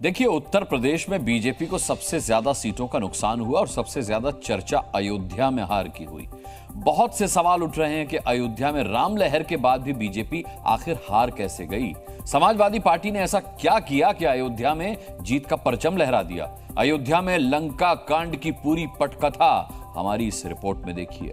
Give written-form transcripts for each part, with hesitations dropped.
देखिए, उत्तर प्रदेश में बीजेपी को सबसे ज्यादा सीटों का नुकसान हुआ और सबसे ज्यादा चर्चा अयोध्या में हार की हुई। बहुत से सवाल उठ रहे हैं कि अयोध्या में राम लहर के बाद भी बीजेपी आखिर हार कैसे गई। समाजवादी पार्टी ने ऐसा क्या किया कि अयोध्या में जीत का परचम लहरा दिया। अयोध्या में लंका कांड की पूरी पटकथा हमारी इस रिपोर्ट में देखिए।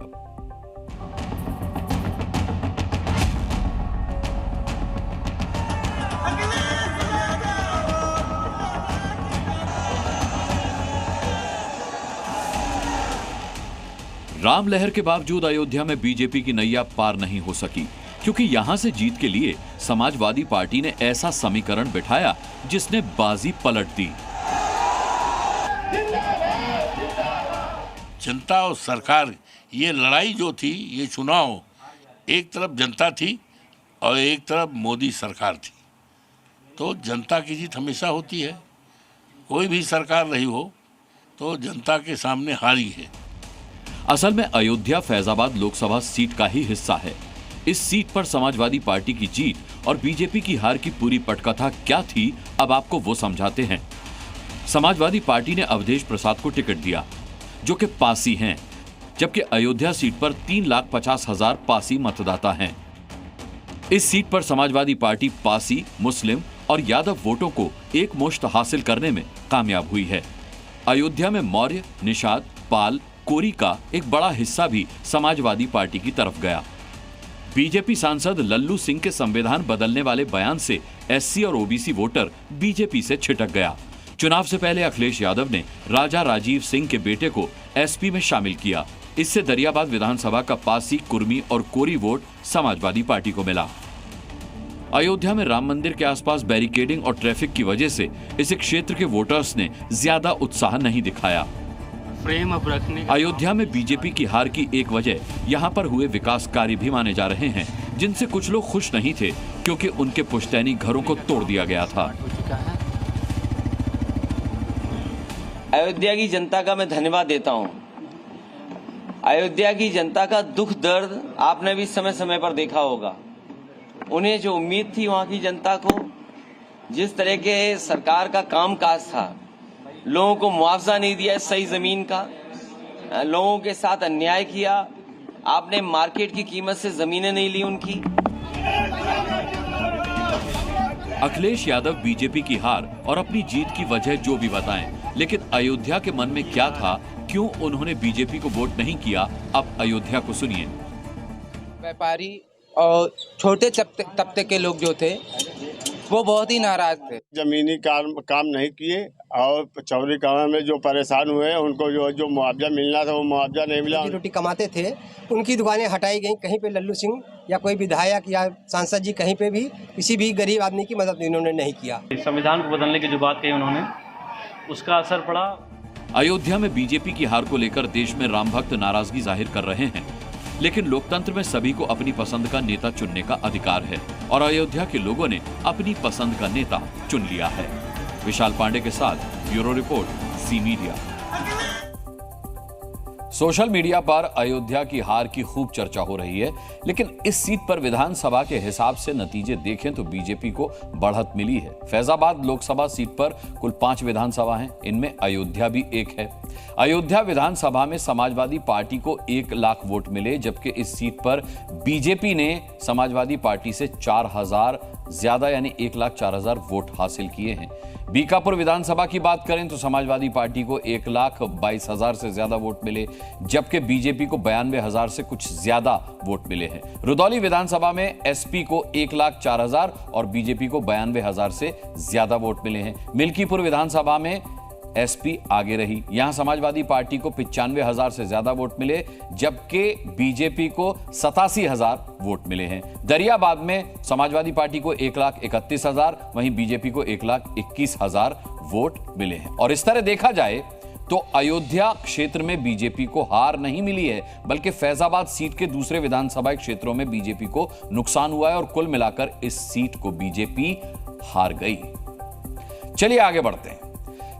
राम लहर के बावजूद अयोध्या में बीजेपी की नैया पार नहीं हो सकी, क्योंकि यहां से जीत के लिए समाजवादी पार्टी ने ऐसा समीकरण बिठाया जिसने बाजी पलट दी। जनता और सरकार, ये लड़ाई जो थी, ये चुनाव, एक तरफ जनता थी और एक तरफ मोदी सरकार थी। तो जनता की जीत हमेशा होती है, कोई भी सरकार रही हो तो जनता के सामने हारी है। असल में अयोध्या फैजाबाद लोकसभा सीट का ही हिस्सा है। इस सीट पर समाजवादी पार्टी की जीत और बीजेपी की हार की पूरी पटकथा क्या थी, अब आपको वो समझाते हैं। समाजवादी पार्टी ने अवधेश प्रसाद को टिकट दिया, जो कि पासी हैं, जबकि अयोध्या सीट पर 3,50,000 पासी मतदाता हैं। इस सीट पर समाजवादी पार्टी पासी, मुस्लिम और यादव वोटों को एक मुश्त हासिल करने में कामयाब हुई है। अयोध्या में मौर्य, निषाद, पाल, कोरी का एक बड़ा हिस्सा भी समाजवादी पार्टी की तरफ गया। बीजेपी सांसद लल्लू सिंह के संविधान बदलने वाले बयान से एससी और ओबीसी वोटर बीजेपी से छिटक गया। चुनाव से पहले अखिलेश यादव ने राजा राजीव सिंह के बेटे को एसपी में शामिल किया। इससे दरियाबाद विधानसभा का पासी, कुर्मी और कोरी वोट समाजवादी पार्टी को मिला। अयोध्या में राम मंदिर के आसपास बैरिकेडिंग और ट्रैफिक की वजह से इस क्षेत्र के वोटर्स ने ज्यादा उत्साह नहीं दिखाया। अयोध्या में बीजेपी की हार की एक वजह यहाँ पर हुए विकास कार्य भी माने जा रहे हैं, जिनसे कुछ लोग खुश नहीं थे, क्योंकि उनके पुश्तैनी घरों को तोड़ दिया गया था। अयोध्या की जनता का मैं धन्यवाद देता हूँ। अयोध्या की जनता का दुख दर्द आपने भी समय समय पर देखा होगा। उन्हें जो उम्मीद थी वहाँ की जनता को, जिस तरह के सरकार का कामकाज था, लोगों को मुआवजा नहीं दिया सही जमीन का, लोगों के साथ अन्याय किया, आपने मार्केट की कीमत से जमीनें नहीं ली उनकी। अखिलेश यादव बीजेपी की हार और अपनी जीत की वजह जो भी बताएं, लेकिन अयोध्या के मन में क्या था, क्यों उन्होंने बीजेपी को वोट नहीं किया, अब अयोध्या को सुनिए। व्यापारी और छोटे तबके के लोग जो थे वो बहुत ही नाराज थे। जमीनी काम नहीं किए और चौड़ीकरण में जो परेशान हुए उनको जो मुआवजा मिलना था वो मुआवजा नहीं मिला। रोटी कमाते थे, उनकी दुकानें हटाई गई। कहीं पे लल्लू सिंह या कोई विधायक या सांसद जी कहीं पे भी किसी भी गरीब आदमी की मदद इन्होंने नहीं किया। संविधान को बदलने की जो बात कही उन्होंने, उसका असर पड़ा। अयोध्या में बीजेपी की हार को लेकर देश में राम भक्त नाराजगी जाहिर कर रहे हैं, लेकिन लोकतंत्र में सभी को अपनी पसंद का नेता चुनने का अधिकार है और अयोध्या के लोगों ने अपनी पसंद का नेता चुन लिया है। विशाल पांडे के साथ bureau report, C media. Social media पर अयोध्या की हार की खूब चर्चा हो रही है, लेकिन इस सीट पर विधानसभा के हिसाब से नतीजे देखें तो बीजेपी को बढ़त मिली है। फैजाबाद लोकसभा सीट पर कुल 5 विधानसभा हैं, इनमें अयोध्या भी एक है। अयोध्या विधानसभा में समाजवादी पार्टी को 1 लाख वोट मिले, जबकि इस सीट पर बीजेपी ने समाजवादी पार्टी से 4,000 ज्यादा यानी 1,04,000 वोट हासिल किए हैं। बीकापुर विधानसभा की बात करें तो समाजवादी पार्टी को 1,22,000 से ज्यादा वोट मिले, जबकि बीजेपी को 92,000 से कुछ ज्यादा वोट मिले हैं। रुदौली विधानसभा में एसपी को 1,04,000 और बीजेपी को 92,000 से ज्यादा वोट मिले हैं। मिल्कीपुर विधानसभा में एसपी आगे रही, यहां समाजवादी पार्टी को 95,000 से ज्यादा वोट मिले, जबकि बीजेपी को 87,000 वोट मिले हैं। दरियाबाद में समाजवादी पार्टी को 1,31,000, वहीं बीजेपी को 1,21,000 वोट मिले हैं। और इस तरह देखा जाए तो अयोध्या क्षेत्र में बीजेपी को हार नहीं मिली है, बल्कि फैजाबाद सीट के दूसरे विधानसभा क्षेत्रों में बीजेपी को नुकसान हुआ है और कुल मिलाकर इस सीट को बीजेपी हार गई। चलिए आगे बढ़ते हैं।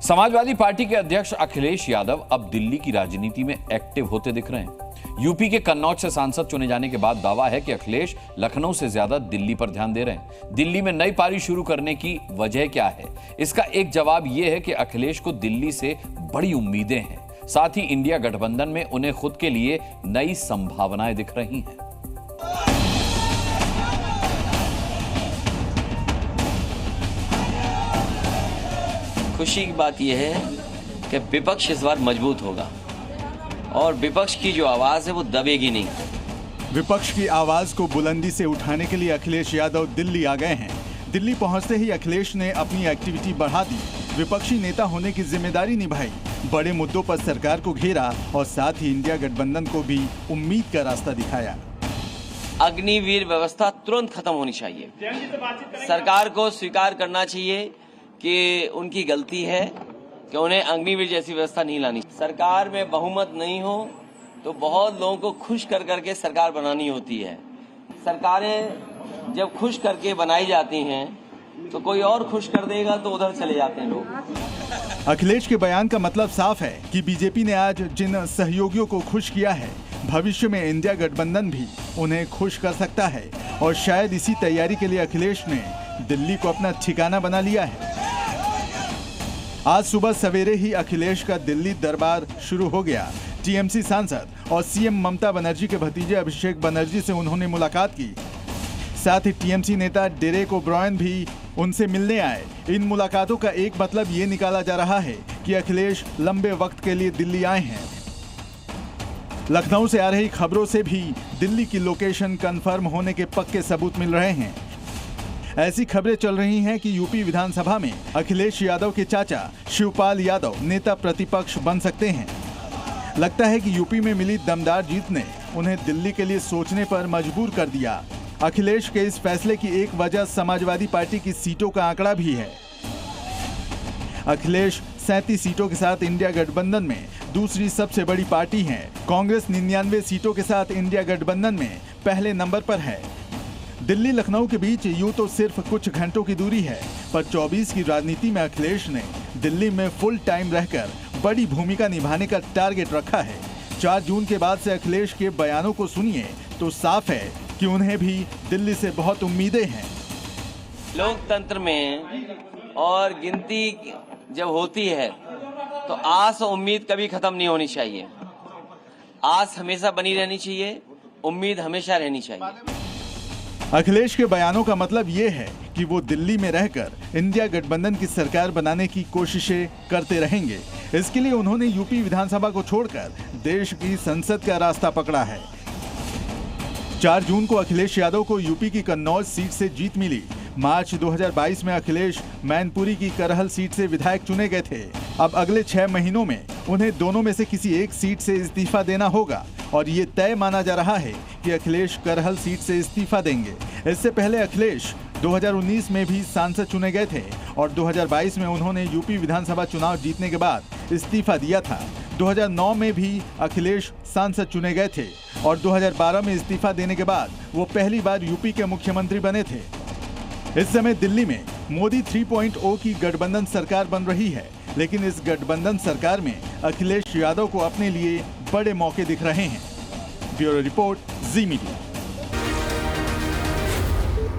समाजवादी पार्टी के अध्यक्ष अखिलेश यादव अब दिल्ली की राजनीति में एक्टिव होते दिख रहे हैं। यूपी के कन्नौज से सांसद चुने जाने के बाद दावा है कि अखिलेश लखनऊ से ज्यादा दिल्ली पर ध्यान दे रहे हैं। दिल्ली में नई पारी शुरू करने की वजह क्या है? इसका एक जवाब यह है कि अखिलेश को दिल्ली से बड़ी उम्मीदें हैं। साथ ही इंडिया गठबंधन में उन्हें खुद के लिए नई संभावनाएं दिख रही हैं। खुशी की बात यह है कि विपक्ष इस बार मजबूत होगा और विपक्ष की जो आवाज है वो दबेगी नहीं। विपक्ष की आवाज को बुलंदी से उठाने के लिए अखिलेश यादव दिल्ली आ गए हैं। दिल्ली पहुंचते ही अखिलेश ने अपनी एक्टिविटी बढ़ा दी, विपक्षी नेता होने की जिम्मेदारी निभाई, बड़े मुद्दों पर सरकार को घेरा और साथ ही इंडिया गठबंधन को भी उम्मीद का रास्ता दिखाया। अग्निवीर व्यवस्था तुरंत खत्म होनी चाहिए। सरकार को स्वीकार करना चाहिए कि उनकी गलती है कि उन्हें अग्निवीर जैसी व्यवस्था नहीं लानी। सरकार में बहुमत नहीं हो तो बहुत लोगों को खुश कर करके सरकार बनानी होती है। सरकारें जब खुश करके बनाई जाती हैं तो कोई और खुश कर देगा तो उधर चले जाते हैं लोग। अखिलेश के बयान का मतलब साफ है कि बीजेपी ने आज जिन सहयोगियों को खुश किया है, भविष्य में इंडिया गठबंधन भी उन्हें खुश कर सकता है और शायद इसी तैयारी के लिए अखिलेश ने दिल्ली को अपना ठिकाना बना लिया है। आज सुबह सवेरे ही अखिलेश का दिल्ली दरबार शुरू हो गया। टीएमसी सांसद और सीएम ममता बनर्जी के भतीजे अभिषेक बनर्जी से उन्होंने मुलाकात की। साथ ही टीएमसी नेता डेरेक ओब्रायन भी उनसे मिलने आए। इन मुलाकातों का एक मतलब ये निकाला जा रहा है कि अखिलेश लंबे वक्त के लिए दिल्ली आए हैं। लखनऊ से आ रही खबरों से भी दिल्ली की लोकेशन कंफर्म होने के पक्के सबूत मिल रहे हैं। ऐसी खबरें चल रही हैं कि यूपी विधानसभा में अखिलेश यादव के चाचा शिवपाल यादव नेता प्रतिपक्ष बन सकते हैं। लगता है कि यूपी में मिली दमदार जीत ने उन्हें दिल्ली के लिए सोचने पर मजबूर कर दिया। अखिलेश के इस फैसले की एक वजह समाजवादी पार्टी की सीटों का आंकड़ा भी है। अखिलेश 37 सीटों के साथ इंडिया गठबंधन में दूसरी सबसे बड़ी पार्टी है। कांग्रेस 99 सीटों के साथ इंडिया गठबंधन में पहले नंबर पर है। दिल्ली लखनऊ के बीच यूं तो सिर्फ कुछ घंटों की दूरी है, पर 24 की राजनीति में अखिलेश ने दिल्ली में फुल टाइम रहकर बड़ी भूमिका निभाने का टारगेट रखा है। 4 जून के बाद से अखिलेश के बयानों को सुनिए तो साफ है कि उन्हें भी दिल्ली से बहुत उम्मीदें हैं। लोकतंत्र में और गिनती जब होती है तो आस और उम्मीद कभी खत्म नहीं होनी चाहिए। आस हमेशा बनी रहनी चाहिए, उम्मीद हमेशा रहनी चाहिए। अखिलेश के बयानों का मतलब ये है कि वो दिल्ली में रहकर इंडिया गठबंधन की सरकार बनाने की कोशिशें करते रहेंगे। इसके लिए उन्होंने यूपी विधानसभा को छोड़कर देश की संसद का रास्ता पकड़ा है। 4 जून को अखिलेश यादव को यूपी की कन्नौज सीट से जीत मिली। मार्च 2022 में अखिलेश मैनपुरी की करहल सीट से विधायक चुने गए थे। अब अगले 6 महीनों में उन्हें दोनों में से किसी एक सीट से इस्तीफा देना होगा और ये तय माना जा रहा है कि अखिलेश करहल सीट से इस्तीफा देंगे। इससे पहले अखिलेश 2019 में भी सांसद चुने गए थे और 2022 में उन्होंने यूपी विधानसभा चुनाव जीतने के बाद इस्तीफा दिया था। 2009 में भी अखिलेश सांसद चुने गए थे और 2012 में इस्तीफा देने के बाद वो पहली बार यूपी के मुख्यमंत्री बने थे। इस समय दिल्ली में मोदी 3.0 की गठबंधन सरकार बन रही है, लेकिन इस गठबंधन सरकार में अखिलेश यादव को अपने लिए बड़े मौके दिख रहे हैं। ब्यूरो रिपोर्ट, जी मीडिया।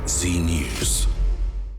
जी न्यूज़।